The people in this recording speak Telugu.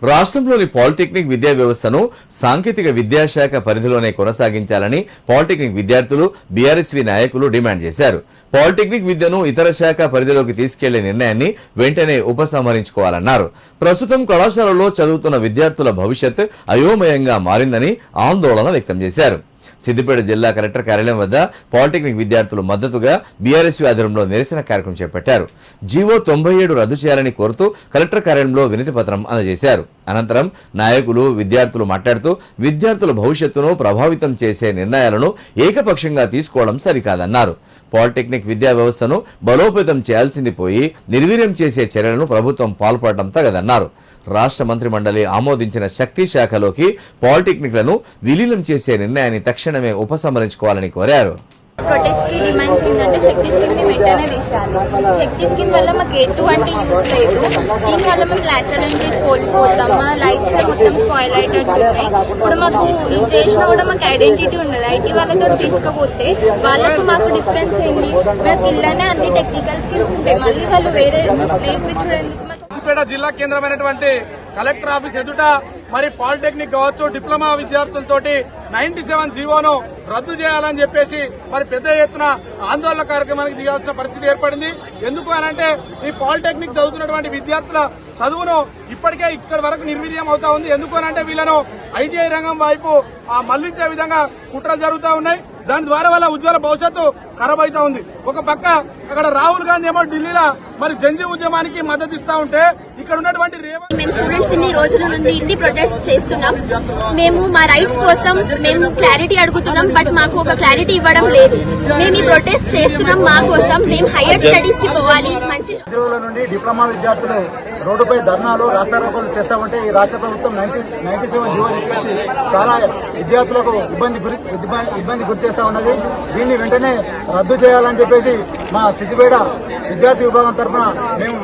రాష్ట్రంలోని పాలిటెక్నిక్ విద్యా వ్యవస్థను సాంకేతిక విద్యాశాఖ పరిధిలోనే కొనసాగించాలని పాలిటెక్నిక్ విద్యార్థులు బీఆర్ఎస్వీ నాయకులు డిమాండ్ చేశారు. పాలిటెక్నిక్ విద్యను ఇతర శాఖ పరిధిలోకి తీసుకెళ్లే నిర్ణయాన్ని వెంటనే ఉపసంహరించుకోవాలన్నారు. ప్రస్తుతం కళాశాలలో చదువుతున్న విద్యార్థుల భవిష్యత్ అయోమయంగా మారిందని ఆందోళన వ్యక్తం చేశారు. సిద్దిపేట జిల్లా కలెక్టర్ కార్యాలయం వద్ద పాలిటెక్నిక్ విద్యార్థులు మద్దతుగా బీఆర్ఎస్వీ ఆధ్వర్యంలో నిరసన కార్యక్రమం చేపట్టారు. జీవో 97 రద్దు చేయాలని కోరుతూ కలెక్టర్ కార్యాలయంలో వినతి పత్రం అందజేశారు. అనంతరం నాయకులు విద్యార్థులు మాట్లాడుతూ విద్యార్థుల భవిష్యత్తును ప్రభావితం చేసే నిర్ణయాలను ఏకపక్షంగా తీసుకోవడం సరికాదన్నారు. పాలిటెక్నిక్ విద్యా వ్యవస్థను బలోపేతం చేయాల్సింది పోయి నిర్వీర్యం చేసే చర్యలను ప్రభుత్వం పాల్పడటం తగదన్నారు. రాష్ట్ర మంత్రి మండలి ఆమోదించిన శక్తి శాఖలోకి పాలిటెక్నిక్లను విలీనం చేసే నిర్ణయాన్ని తక్షణమే ఉపసంహరించుకోవాలని కోరారు. ప్రొటెస్ట్ కి డిమాండ్స్ ఏంటంటే శక్తి స్కీమ్ ని వెంటనే తీసేయాలి. శక్తి స్కీమ్ వల్ల మాకు ఎటువంటి యూజ్ లేదు. దీని వల్ల మేము లాటరల్ ఎంట్రీస్ కోల్పోతాం, మా లైఫ్స్ మొత్తం స్పాయిల్ అయ్యేటట్టున్నాయి. ఇప్పుడు మాకు ఇది చేసినా కూడా మాకు ఐడెంటిటీ ఉండదు. ఐటీ వాళ్ళతో తీసుకుపోతే వాళ్ళకు మాకు డిఫరెన్స్ ఏంటి? మాకు ఇలానే అన్ని టెక్నికల్ స్కిల్స్ ఉంటాయి, మళ్ళీ వాళ్ళు వేరే నేర్పించడం ఎందుకు? సిద్దిపేట జిల్లా కేంద్రమైనటువంటి కలెక్టర్ ఆఫీస్ ఎదుట మరి పాలిటెక్నిక్ కావచ్చు, డిప్లొమా విద్యార్థులతోటి 97 జీవోను రద్దు చేయాలని చెప్పేసి మరి పెద్ద ఎత్తున ఆందోళన కార్యక్రమానికి దిగాల్సిన పరిస్థితి ఏర్పడింది. ఎందుకు అనంటే ఈ పాలిటెక్నిక్ చదువుతున్నటువంటి విద్యార్థుల చదువును ఇప్పటికే ఇక్కడి వరకు నిర్వీర్యం అవుతా ఉంది. ఎందుకు అనంటే వీళ్ళను ఐటీఐ రంగం వైపు మళ్లించే విధంగా కుట్రలు జరుగుతూ ఉన్నాయి. దాని ద్వారా వాళ్ళ ఉజ్వల భవిష్యత్తు ఖరాబ్ అవుతా ఉంది. ఒక పక్క అక్కడ రాహుల్ గాంధీ ఏమో ఢిల్లీలో మరి జంజీ ఉద్యమానికి మద్దతు ఇస్తా ఉంటే ఇక్కడ ఉన్నటువంటి మేము స్టూడెంట్స్ ఇన్ని రోజుల నుండి ఇన్ని ప్రొటెస్ట్ చేస్తున్నాం. మేము మా రైట్స్ కోసం మేము క్లారిటీ అడుగుతున్నాం, బట్ మాకు ఒక క్లారిటీ ఇవ్వడం లేదు. మేము ఈ ప్రొటెస్ట్ చేస్తున్నాం మా కోసం. మేము హైయర్ స్టడీస్ కి పోవాలి. మంచి రోజుల నుండి డిప్లొమా విద్యార్థులు రోడ్డుపై ధర్నాలు రాస్తారోకోలు చేస్తా ఉంటే ఈ రాష్ట్ర ప్రభుత్వం 97 జీవో తీసుకొచ్చి చాలా విద్యార్థులకు ఇబ్బంది గురి చేస్తా ఉన్నది. దీన్ని వెంటనే రద్దు చేయాలని చెప్పేసి మా సిద్దిపేట విద్యార్థి విభాగం తరఫున మేము